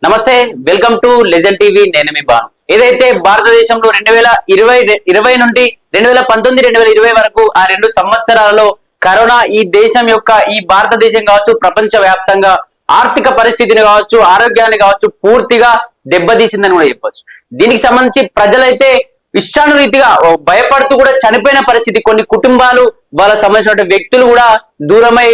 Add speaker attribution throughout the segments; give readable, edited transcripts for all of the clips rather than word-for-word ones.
Speaker 1: నమస్తే, welcome to legend TV. నేను మీ బాను. ఏదైతే భారతదేశంలో 2020 నుండి 2019-2020 వరకు ఆ 2 సంవత్సరాలలో కరోనా ఈ దేశం యొక్క ఈ భారతదేశం కావచ్చు, ప్రపంచ వ్యాప్తంగా ఆర్థిక పరిస్థితిని కావచ్చు, ఆరోగ్యాన్ని కావచ్చు పూర్తిగా దెబ్బతీసిందని కూడా చెప్పొచ్చు. దీనికి సంబంధించి ప్రజలైతే ఇష్టానురీతిగా భయపడుతూ కూడా చనిపోయిన పరిస్థితి. కొన్ని కుటుంబాలు వాళ్ళ సంబంధించిన వ్యక్తులు కూడా దూరమై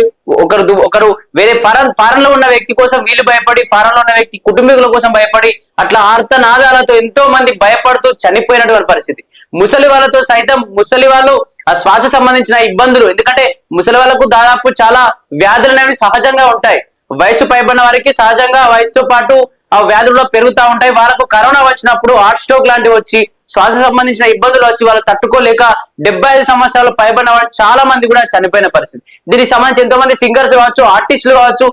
Speaker 1: ఒకరు వేరే ఫారెన్ లో ఉన్న వ్యక్తి కోసం వీళ్ళు భయపడి, ఫారెన్ లో ఉన్న వ్యక్తి కుటుంబీకుల కోసం భయపడి అట్లా ఆర్తనాదాలతో ఎంతో మంది భయపడుతూ చనిపోయినటువంటి పరిస్థితి. ముసలి వాళ్ళతో సైతం ముసలి వాళ్ళు ఆ శ్వాస సంబంధించిన ఇబ్బందులు, ఎందుకంటే ముసలి వాళ్ళకు దాదాపు చాలా వ్యాధులు అనేవి సహజంగా ఉంటాయి. వయసు పైబడిన వారికి సహజంగా వయసుతో పాటు ఆ వ్యాధుల్లో పెరుగుతూ ఉంటాయి. వాళ్ళకు కరోనా వచ్చినప్పుడు హార్ట్ స్ట్రోక్ లాంటివి వచ్చి శ్వాస సంబంధించిన ఇబ్బందులు వచ్చి వాళ్ళు తట్టుకోలేక 75 సంవత్సరాలు పైబడిన వాళ్ళు చాలా మంది కూడా చనిపోయిన పరిస్థితి. దీనికి సంబంధించి ఎంతో మంది సింగర్స్ కావచ్చు, ఆర్టిస్టులు కావచ్చు,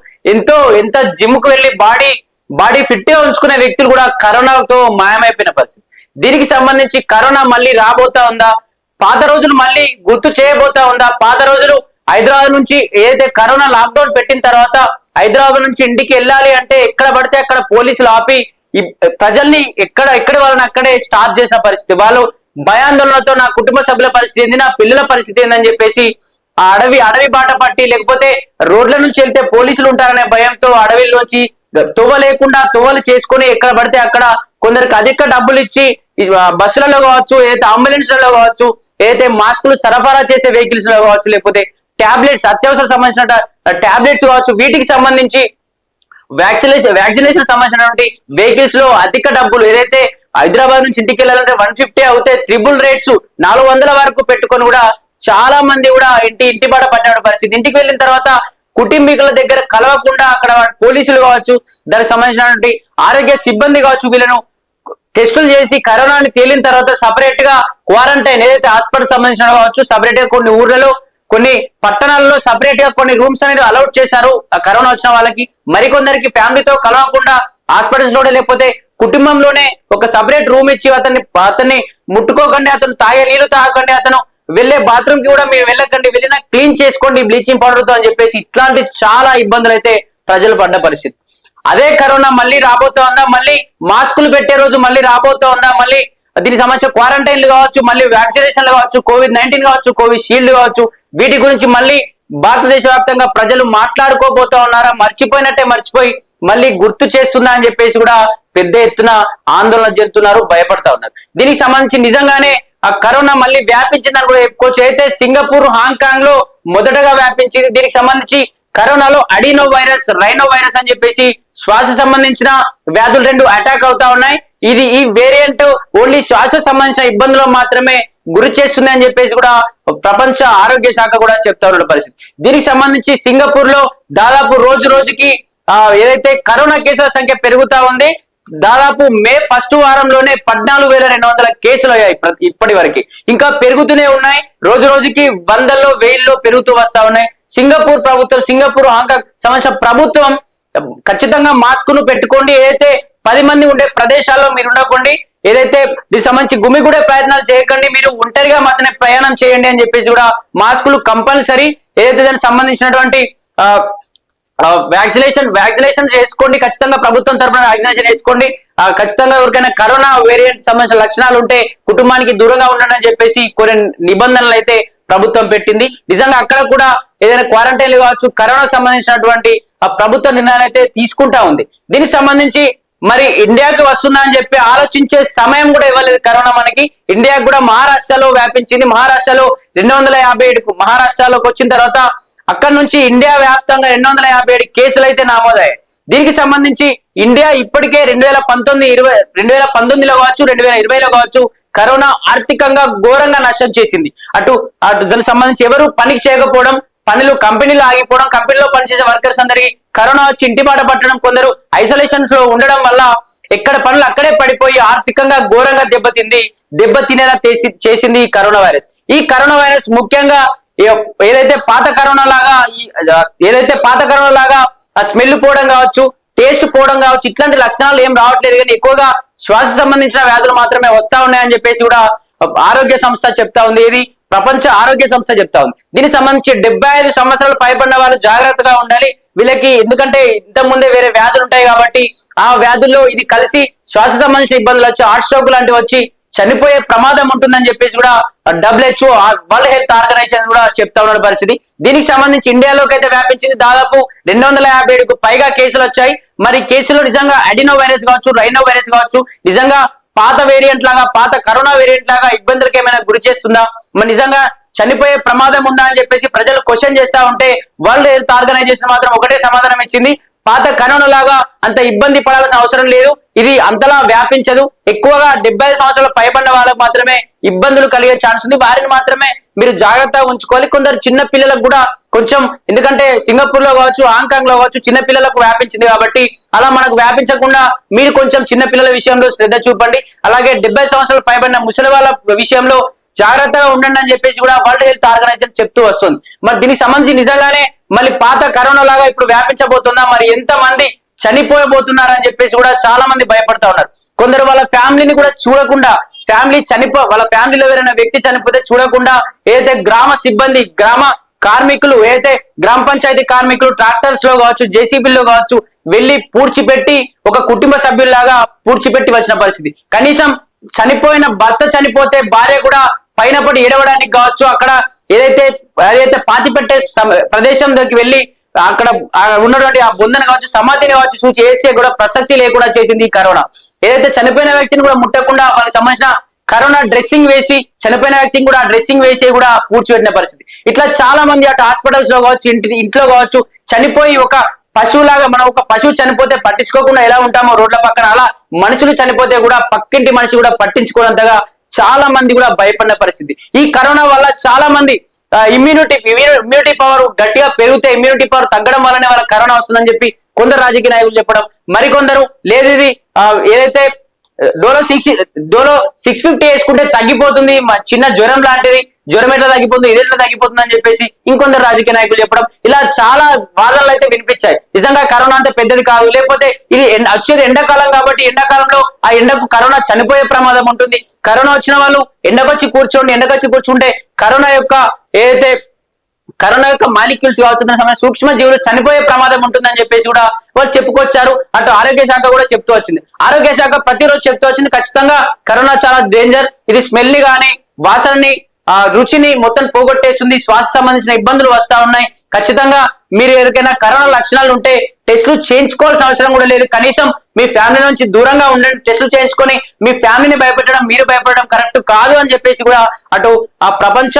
Speaker 1: ఎంత జిమ్ కు వెళ్ళి బాడీ ఫిట్ గా ఉంచుకునే వ్యక్తులు కూడా కరోనాతో మాయమైపోయిన పరిస్థితి. దీనికి సంబంధించి కరోనా మళ్ళీ రాబోతా ఉందా, పాత రోజులు మళ్ళీ గుర్తు చేయబోతా ఉందా? పాత రోజులు హైదరాబాద్ నుంచి ఏదైతే కరోనా లాక్డౌన్ పెట్టిన తర్వాత హైదరాబాద్ నుంచి ఇంటికి వెళ్ళాలి అంటే ఎక్కడ పడితే అక్కడ పోలీసులు ఆపి ప్రజల్ని ఎక్కడి వాళ్ళని అక్కడే స్టాప్ చేసిన పరిస్థితి. వాళ్ళు భయాందోళనతో నా కుటుంబ సభ్యుల పరిస్థితి ఏంది, నా పిల్లల పరిస్థితి ఏందని చెప్పేసి ఆ అడవి బాట పట్టి, లేకపోతే రోడ్ల నుంచి వెళ్తే పోలీసులు ఉంటారనే భయంతో అడవిలోంచి తువ్వలు చేసుకుని ఎక్కడ పడితే అక్కడ కొందరికి అధిక డబ్బులు ఇచ్చి బస్సులలో కావచ్చు, ఏదైతే అంబులెన్స్లలో కావచ్చు, ఏదైతే మాస్కులు సరఫరా చేసే వెహికల్స్ లో కావచ్చు, లేకపోతే టాబ్లెట్స్, అత్యవసర సంబంధించిన టాబ్లెట్స్ కావచ్చు, వీటికి సంబంధించి వ్యాక్సినేషన్ సంబంధించినటువంటి వెహికల్స్ లో అధిక డబ్బులు, ఏదైతే హైదరాబాద్ నుంచి ఇంటికి వెళ్ళాలంటే 150 అవుతే ట్రిపుల్ రేట్స్ 400 వరకు పెట్టుకొని కూడా చాలా మంది కూడా ఇంటి బాట పడిన పరిస్థితి. ఇంటికి వెళ్ళిన తర్వాత కుటుంబీకుల దగ్గర కలవకుండా అక్కడ పోలీసులు కావచ్చు, దానికి సంబంధించినటువంటి ఆరోగ్య సిబ్బంది కావచ్చు, వీళ్ళను టెస్టులు చేసి కరోనాని తేలిన తర్వాత సపరేట్ గా క్వారంటైన్, ఏదైతే హాస్పిటల్ సంబంధించిన కావచ్చు, సపరేట్ గా కొన్ని ఊర్లలో కొన్ని పట్టణాల్లో సపరేట్ గా కొన్ని రూమ్స్ అనేది అలౌట్ చేశారు కరోనా వచ్చిన వాళ్ళకి. మరికొందరికి ఫ్యామిలీతో కలవకుండా హాస్పిటల్స్ లోనే లేకపోతే కుటుంబంలోనే ఒక సపరేట్ రూమ్ ఇచ్చి అతన్ని ముట్టుకోకండి, అతను తాగే నీళ్లు తాగకండి, అతను వెళ్లే బాత్రూమ్ కి కూడా మీరు వెళ్ళకండి, వెళ్ళినా క్లీన్ చేసుకోండి బ్లీచింగ్ పౌడర్ తో అని చెప్పేసి ఇట్లాంటి చాలా ఇబ్బందులు అయితే ప్రజలు పడ్డ పరిస్థితి. అదే కరోనా మళ్ళీ రాబోతా ఉందా, మళ్ళీ మాస్కులు పెట్టే రోజు మళ్ళీ రాబోతా ఉందా, మళ్ళీ దీనికి సంబంధించిన క్వారంటైన్లు కావచ్చు, మళ్ళీ వ్యాక్సినేషన్లు కావచ్చు, COVID-19 కావచ్చు, కోవిషీల్డ్ కావచ్చు, వీటి గురించి మళ్ళీ భారతదేశ వ్యాప్తంగా ప్రజలు మాట్లాడుకోబోతా ఉన్నారా? మర్చిపోయి మళ్ళీ గుర్తు చేస్తుందా అని చెప్పేసి కూడా పెద్ద ఎత్తున ఆందోళన చెందుతున్నారు, భయపడతా ఉన్నారు. దీనికి సంబంధించి నిజంగానే ఆ కరోనా మళ్ళీ వ్యాపించిందని కూడా చెప్పుకోవచ్చు. అయితే సింగపూర్, హాంకాంగ్ లో మొదటగా వ్యాపించింది. దీనికి సంబంధించి కరోనాలో అడినో వైరస్, రైనో వైరస్ అని చెప్పేసి శ్వాస సంబంధించిన వ్యాధులు 2 అటాక్ అవుతా ఉన్నాయి. ఈ వేరియంట్ ఓన్లీ శ్వాస సంబంధించిన ఇబ్బందులు మాత్రమే గురి చేస్తుంది అని చెప్పేసి కూడా ప్రపంచ ఆరోగ్య శాఖ కూడా చెప్తా ఉన్న పరిస్థితి. దీనికి సంబంధించి సింగపూర్ లో దాదాపు రోజుకి ఏదైతే కరోనా కేసుల సంఖ్య పెరుగుతా ఉంది. దాదాపు మే 1st వారంలోనే 14,200 కేసులు అయ్యాయి ఇప్పటి వరకు. ఇంకా పెరుగుతూనే ఉన్నాయి, రోజుకి 100లో 1000లో పెరుగుతూ వస్తా ఉన్నాయి. సింగపూర్ ప్రభుత్వం, సింగపూర్ హాంకాంగ్ సంబంధించిన ప్రభుత్వం ఖచ్చితంగా మాస్కును పెట్టుకోండి, ఏదైతే 10 మంది ఉండే ప్రదేశాల్లో మీరు ఉండకండి, ఏదైతే దీనికి సంబంధించి గుమిగూడే ప్రయత్నాలు చేయకండి, మీరు ఒంటరిగా మాత్రమే ప్రయాణం చేయండి అని చెప్పేసి కూడా మాస్కులు కంపల్సరీ, ఏదైతే దానికి సంబంధించినటువంటి వ్యాక్సినేషన్ చేసుకోండి, ఖచ్చితంగా ప్రభుత్వం తరఫున వ్యాక్సినేషన్ వేసుకోండి. ఖచ్చితంగా ఎవరికైనా కరోనా వేరియంట్ సంబంధించిన లక్షణాలు ఉంటే కుటుంబానికి దూరంగా ఉండండి అని చెప్పేసి కొన్ని నిబంధనలు అయితే ప్రభుత్వం పెట్టింది. నిజంగా అక్కడ కూడా ఏదైనా క్వారంటైన్లు కావచ్చు, కరోనా సంబంధించినటువంటి ప్రభుత్వ నిర్ణయాలు అయితే తీసుకుంటా ఉంది. దీనికి సంబంధించి మరి ఇండియాకి వస్తుందా అని చెప్పి ఆలోచించే సమయం కూడా ఇవ్వలేదు కరోనా మనకి. ఇండియాకి కూడా మహారాష్ట్రలో వ్యాపించింది. మహారాష్ట్రలో 257 మహారాష్ట్రలోకి వచ్చిన తర్వాత అక్కడ నుంచి ఇండియా వ్యాప్తంగా 257 కేసులు అయితే నమోదయ్యాయి. దీనికి సంబంధించి ఇండియా ఇప్పటికే 2019లో కావచ్చు, 2020లో కావచ్చు కరోనా ఆర్థికంగా ఘోరంగా నష్టం చేసింది. అటు దానికి సంబంధించి ఎవరు పనికి చేయకపోవడం, కంపెనీలు ఆగిపోవడం, కంపెనీలో పనిచేసే వర్కర్స్ అందరికి కరోనా వచ్చి ఇంటి బాట పట్టడం, కొందరు ఐసోలేషన్స్ లో ఉండడం వల్ల ఎక్కడ పనులు అక్కడే పడిపోయి ఆర్థికంగా ఘోరంగా దెబ్బతినేలా చేసింది ఈ కరోనా వైరస్. ఈ కరోనా వైరస్ ముఖ్యంగా ఏదైతే పాత కరోనా లాగా ఆ స్మెల్ పోవడం కావచ్చు, టేస్ట్ పోవడం కావచ్చు, ఇట్లాంటి లక్షణాలు ఏం రావట్లేదు. కానీ ఎక్కువగా శ్వాస సంబంధించిన వ్యాధులు మాత్రమే వస్తా ఉన్నాయని చెప్పేసి కూడా ఆరోగ్య సంస్థ చెప్తా ఉంది. ఇది ప్రపంచ ఆరోగ్య సంస్థ చెప్తా ఉంది. దీనికి సంబంధించి 75 సంవత్సరాలు పైబడిన వాళ్ళు జాగ్రత్తగా ఉండాలి. వీళ్ళకి ఎందుకంటే ఇంత ముందే వేరే వ్యాధులు ఉంటాయి కాబట్టి ఆ వ్యాధుల్లో ఇది కలిసి శ్వాస సంబంధించిన ఇబ్బందులు వచ్చి హార్ట్ స్ట్రోక్ లాంటివి వచ్చి చనిపోయే ప్రమాదం ఉంటుందని చెప్పేసి కూడా WHO వరల్డ్ హెల్త్ ఆర్గనైజేషన్ కూడా చెప్తా ఉన్న పరిస్థితి. దీనికి సంబంధించి ఇండియాలోకి అయితే వ్యాపించింది. దాదాపు 257కు పైగా కేసులు వచ్చాయి. మరి కేసులో నిజంగా అడినో వైరస్ కావచ్చు, రైనో వైరస్ కావచ్చు, నిజంగా పాత వేరియంట్ లాగా, పాత కరోనా వేరియంట్ లాగా ఇబ్బందులకు ఏమైనా గురి చేస్తుందా, మరి నిజంగా చనిపోయే ప్రమాదం ఉందా అని చెప్పేసి ప్రజలు క్వశ్చన్ చేస్తా ఉంటే వరల్డ్ హెల్త్ ఆర్గనైజేషన్ మాత్రం ఒకటే సమాధానం ఇచ్చింది, పాత కరోనా లాగా అంత ఇబ్బంది పడాల్సిన అవసరం లేదు, ఇది అంతలా వ్యాపించదు, ఎక్కువగా 75 సంవత్సరాల పైబడిన వాళ్ళకు మాత్రమే ఇబ్బందులు కలిగే ఛాన్స్ ఉంది, వారిని మాత్రమే మీరు జాగ్రత్తగా ఉంచుకోవాలి. కొందరు చిన్న పిల్లలకు కూడా కొంచెం, ఎందుకంటే సింగపూర్ లో కావచ్చు, హాంకాంగ్ లో కావచ్చు చిన్న పిల్లలకు వ్యాపించింది కాబట్టి అలా మనకు వ్యాపించకుండా మీరు కొంచెం చిన్న పిల్లల విషయంలో శ్రద్ధ చూపండి. అలాగే 70 సంవత్సరాలు పైబడిన ముసలి వాళ్ళ విషయంలో జాగ్రత్తగా ఉండండి అని చెప్పేసి కూడా వరల్డ్ హెల్త్ ఆర్గనైజేషన్ చెప్తూ వస్తుంది. మరి దీనికి సంబంధించి నిజంగానే మళ్ళీ పాత కరోనా లాగా ఇప్పుడు వ్యాపించబోతుందా, మరి ఎంత మంది చనిపోయబోతున్నారు అని చెప్పేసి కూడా చాలా మంది భయపడతా ఉన్నారు. కొందరు వాళ్ళ ఫ్యామిలీని కూడా చూడకుండా, వాళ్ళ ఫ్యామిలీలో ఎవరైనా వ్యక్తి చనిపోతే చూడకుండా ఏదైతే గ్రామ సిబ్బంది, గ్రామ కార్మికులు, ఏదైతే గ్రామ పంచాయతీ కార్మికులు ట్రాక్టర్స్ లో కావచ్చు, జేసీబీల్లో కావచ్చు వెళ్లి పూడ్చిపెట్టి ఒక కుటుంబ సభ్యుల్లాగా పూడ్చిపెట్టి వచ్చిన పరిస్థితి. కనీసం చనిపోయిన భర్త చనిపోతే భార్య కూడా పైన పడి ఏడవడానికి కావచ్చు, అక్కడ ఏదైతే పాతి పెట్టే ప్రదేశం దగ్గరికి వెళ్ళి అక్కడ ఉన్నటువంటి ఆ బొందను కావచ్చు, సమాధిని కావచ్చు చూసి ఏడ్చే కూడా ప్రసక్తి లేకుండా చేసింది ఈ కరోనా. ఏదైతే చనిపోయిన వ్యక్తిని కూడా ముట్టకుండా వాళ్ళకి సంబంధించిన కరోనా డ్రెస్సింగ్ వేసి, చనిపోయిన వ్యక్తిని కూడా డ్రెస్సింగ్ వేసి కూడా పూడ్చిపెట్టిన పరిస్థితి. ఇట్లా చాలా మంది అటు హాస్పిటల్స్ లో కావచ్చు, ఇంట్లో కావచ్చు చనిపోయి ఒక పశువులాగా, మనం ఒక పశువు చనిపోతే పట్టించుకోకుండా ఎలా ఉంటామో రోడ్ల పక్కన, అలా మనుషులు చనిపోతే కూడా పక్కింటి మనిషి కూడా పట్టించుకోనంతగా చాలా మంది కూడా భయపడిన పరిస్థితి. ఈ కరోనా వల్ల చాలా మంది ఇమ్యూనిటీ పవర్ గట్టిగా పెరిగితే ఇమ్యూనిటీ పవర్ తగ్గడం వల్లనే వాళ్ళ కరోనా వస్తుందని చెప్పి కొందరు రాజకీయ నాయకులు చెప్పడం, మరికొందరు లేదు ఇది ఏదైతే డోలో 650 వేసుకుంటే తగ్గిపోతుంది, చిన్న జ్వరం లాంటిది, జ్వరం ఎట్లా తగ్గిపోతుంది, ఇది ఎట్లా తగ్గిపోతుంది అని చెప్పేసి ఇంకొందరు రాజకీయ నాయకులు చెప్పడం, ఇలా చాలా వాదనలు అయితే వినిపించాయి. నిజంగా కరోనా అంత పెద్దది కాదు, లేకపోతే ఇది వచ్చేది ఎండాకాలం కాబట్టి ఎండాకాలంలో ఆ ఎండకు కరోనా చనిపోయే ప్రమాదం ఉంటుంది, కరోనా వచ్చిన వాళ్ళు ఎండకొచ్చి కూర్చుంటే కరోనా యొక్క మాలిక్యూల్స్ కావచ్చు, సూక్ష్మ జీవులు చనిపోయే ప్రమాదం ఉంటుందని చెప్పేసి కూడా వాళ్ళు చెప్పుకొచ్చారు. అటు ఆరోగ్య శాఖ కూడా చెప్తూ వచ్చింది. ఆరోగ్య శాఖ ప్రతిరోజు చెప్తూ వచ్చింది ఖచ్చితంగా కరోనా చాలా డేంజర్, ఇది స్మెల్ గానీ వాసనని రుచిని మొత్తం పోగొట్టేస్తుంది, శ్వాస సంబంధించిన ఇబ్బందులు వస్తా ఉన్నాయి, ఖచ్చితంగా మీరు ఎవరికైనా కరోనా లక్షణాలు ఉంటే టెస్టులు చేయించుకోవాల్సిన అవసరం కూడా లేదు, కనీసం మీ ఫ్యామిలీ నుంచి దూరంగా ఉండండి, టెస్టులు చేయించుకొని మీ ఫ్యామిలీని భయపెట్టడం, మీరు భయపడడం కరెక్ట్ కాదు అని చెప్పేసి కూడా అటు ఆ ప్రపంచ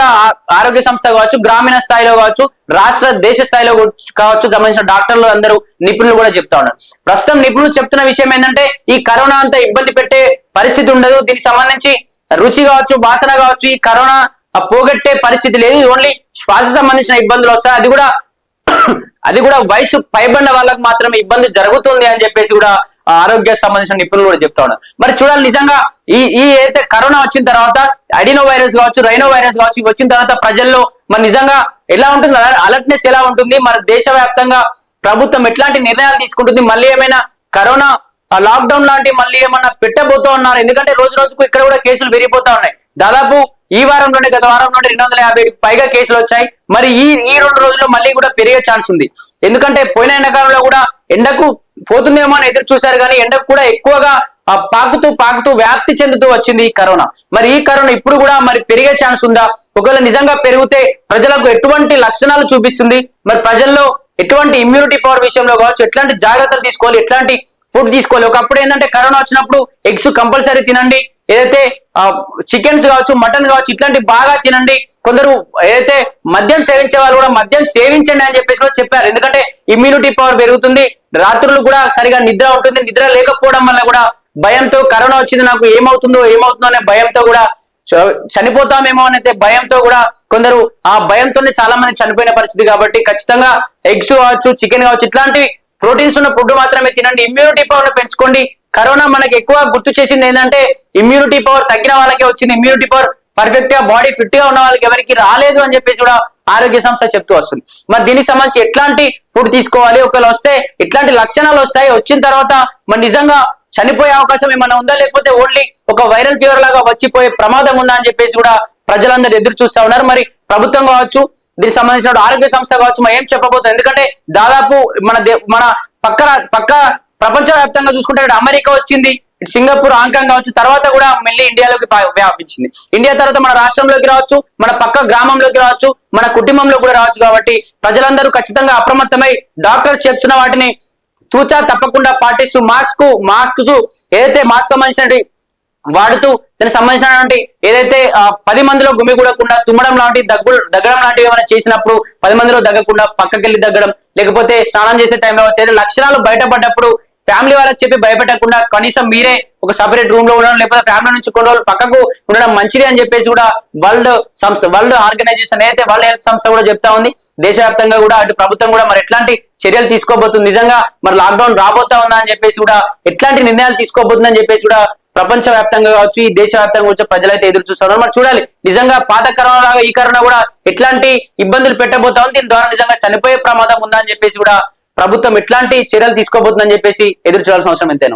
Speaker 1: ఆరోగ్య సంస్థ కావచ్చు, గ్రామీణ స్థాయిలో కావచ్చు, రాష్ట్ర దేశ స్థాయిలో కావచ్చు సంబంధించిన డాక్టర్లు అందరూ నిపుణులు కూడా చెప్తా ఉన్నారు. ప్రస్తుతం నిపుణులు చెప్తున్న విషయం ఏంటంటే ఈ కరోనా అంతా ఇబ్బంది పెట్టే పరిస్థితి ఉండదు, దీనికి సంబంధించి రుచి కావచ్చు, వాసన కావచ్చు, ఈ కరోనా పోగొట్టే పరిస్థితి లేదు, ఓన్లీ శ్వాస సంబంధించిన ఇబ్బందులు వస్తాయి, అది కూడా వయసు పైబడిన వాళ్ళకి మాత్రమే ఇబ్బంది జరుగుతుంది అని చెప్పేసి కూడా ఆరోగ్య సంబంధించిన నిపుణులు కూడా చెప్తా ఉన్నారు. మరి చూడాలి నిజంగా ఈ అయితే కరోనా వచ్చిన తర్వాత అడినో వైరస్ కావచ్చు, రైనో వైరస్ కావచ్చు వచ్చిన తర్వాత ప్రజల్లో మరి నిజంగా ఎలా ఉంటుంది, అలర్ట్నెస్ ఎలా ఉంటుంది, మరి దేశవ్యాప్తంగా ప్రభుత్వం ఎట్లాంటి నిర్ణయాలు తీసుకుంటుంది, మళ్ళీ ఏమైనా కరోనా లాక్డౌన్ లాంటి మళ్ళీ ఏమన్నా పెట్టబోతూ ఉన్నారు, ఎందుకంటే రోజు రోజుకు ఇక్కడ కూడా కేసులు పెరిగిపోతా ఉన్నాయి. దాదాపు ఈ వారంలోనే గత వారంలోనే 250కి పైగా కేసులు వచ్చాయి. మరి ఈ 2 రోజుల్లో మళ్ళీ కూడా పెరిగే ఛాన్స్ ఉంది, ఎందుకంటే పోయిన ఎండాకాలంలో కూడా ఎండకు పోతుందేమో అని ఎదురు చూశారు, కానీ ఎండకు కూడా ఎక్కువగా పాకుతూ వ్యాప్తి చెందుతూ వచ్చింది ఈ కరోనా. మరి ఈ కరోనా ఇప్పుడు కూడా మరి పెరిగే ఛాన్స్ ఉందా, ఒకవేళ నిజంగా పెరిగితే ప్రజలకు ఎటువంటి లక్షణాలు చూపిస్తుంది, మరి ప్రజల్లో ఎటువంటి ఇమ్యూనిటీ పవర్ విషయంలో కావచ్చు ఎట్లాంటి జాగ్రత్తలు తీసుకోవాలి, ఎట్లాంటి ఫుడ్ తీసుకోవాలి. ఒకప్పుడు ఏంటంటే కరోనా వచ్చినప్పుడు ఎగ్స్ కంపల్సరీ తినండి, ఏదైతే చికెన్స్ కావచ్చు, మటన్ కావచ్చు ఇట్లాంటి బాగా తినండి, కొందరు ఏదైతే మద్యం సేవించే వాళ్ళు కూడా మద్యం సేవించండి అని చెప్పేసి కూడా చెప్పారు, ఎందుకంటే ఇమ్యూనిటీ పవర్ పెరుగుతుంది, రాత్రులు కూడా సరిగా నిద్ర ఉంటుంది, నిద్ర లేకపోవడం వల్ల కూడా భయంతో కరోనా వచ్చింది నాకు ఏమవుతుందో అనే భయంతో కూడా చనిపోతామేమో అనేది భయంతో కూడా కొందరు ఆ భయంతోనే చాలా మంది చనిపోయిన పరిస్థితి. కాబట్టి ఖచ్చితంగా ఎగ్స్ కావచ్చు, చికెన్ కావచ్చు ఇట్లాంటి ప్రోటీన్స్ ఉన్న ఫుడ్ మాత్రమే తినండి, ఇమ్యూనిటీ పవర్ పెంచుకోండి. కరోనా మనకి ఎక్కువ గుర్తు చేసింది ఏంటంటే ఇమ్యూనిటీ పవర్ తగ్గిన వాళ్ళకే వచ్చింది, ఇమ్యూనిటీ పవర్ పర్ఫెక్ట్ గా బాడీ ఫిట్ గా ఉన్న వాళ్ళకి ఎవరికి రాలేదు అని చెప్పేసి కూడా ఆరోగ్య సంస్థ చెప్తూ వస్తుంది. మరి దీనికి సంబంధించి ఎట్లాంటి ఫుడ్ తీసుకోవాలి, ఒకవేళ వస్తే ఎట్లాంటి లక్షణాలు వస్తాయి, వచ్చిన తర్వాత మరి నిజంగా చనిపోయే అవకాశం ఏమైనా ఉందా, లేకపోతే ఓన్లీ ఒక వైరల్ ఫీవర్ లాగా వచ్చిపోయే ప్రమాదం ఉందా అని చెప్పేసి కూడా ప్రజలందరూ ఎదురు చూస్తా ఉన్నారు. మరి ప్రభుత్వం కావచ్చు, దీనికి సంబంధించిన ఆరోగ్య సంస్థ కావచ్చు, మరి ఏం చెప్పబోతుంది? ఎందుకంటే దాదాపు మన పక్క ప్రపంచ వ్యాప్తంగా చూసుకుంటే ఇక్కడ అమెరికా వచ్చింది, సింగపూర్, హాంకాంగ్ కావచ్చు, తర్వాత కూడా మళ్ళీ ఇండియాలోకి వ్యాపించింది. ఇండియా తర్వాత మన రాష్ట్రంలోకి రావచ్చు, మన పక్క గ్రామంలోకి రావచ్చు, మన కుటుంబంలో కూడా రావచ్చు. కాబట్టి ప్రజలందరూ ఖచ్చితంగా అప్రమత్తమై డాక్టర్స్ చెప్తున్న వాటిని తూచా తప్పకుండా పాటిస్తూ మాస్క్ ఏదైతే మాస్క్ సంబంధించినటువంటి వాడుతూ దానికి సంబంధించినటువంటి ఏదైతే 10 మందిలో గుమిగూడకుండా తుమ్మడం లాంటి దగ్గడం లాంటివి ఏమైనా చేసినప్పుడు 10 మందిలో దగ్గకుండా పక్కకెళ్ళి దగ్గడం, లేకపోతే స్నానం చేసే టైంలో వచ్చే లక్షణాలు బయటపడ్డప్పుడు ఫ్యామిలీ వాళ్ళకి చెప్పి భయపెట్టకుండా కనీసం మీరే ఒక సపరేట్ రూమ్ లో ఉండడం, లేకపోతే ఫ్యామిలీ నుంచి కొన్ని రోజులు పక్కకు ఉండడం మంచిది అని చెప్పేసి కూడా వరల్డ్ ఆర్గనైజేషన్ అయితే వరల్డ్ హెల్త్ సంస్థ కూడా చెప్తా ఉంది. దేశవ్యాప్తంగా కూడా అటు ప్రభుత్వం కూడా మరి ఎట్లాంటి చర్యలు తీసుకోబోతుంది, నిజంగా మరి లాక్డౌన్ రాబోతా ఉందా అని చెప్పేసి కూడా ఎట్లాంటి నిర్ణయాలు తీసుకోబోతుంది అని చెప్పేసి కూడా ప్రపంచ వ్యాప్తంగా కావచ్చు, ఈ దేశవ్యాప్తంగా వచ్చే ప్రజలైతే ఎదురు చూస్తున్నారు. మరి చూడాలి నిజంగా పాత కరోనా లాగా ఈ కరోనా కూడా ఎట్లాంటి ఇబ్బందులు పెట్టబోతా ఉంది, దీని ద్వారా నిజంగా చనిపోయే ప్రమాదం ఉందా అని చెప్పేసి కూడా ప్రభుత్వం ఎట్లాంటి చర్యలు తీసుకోబోతుందని చెప్పేసి ఎదురు చూడాల్సిన అవసరం ఎంతైనా.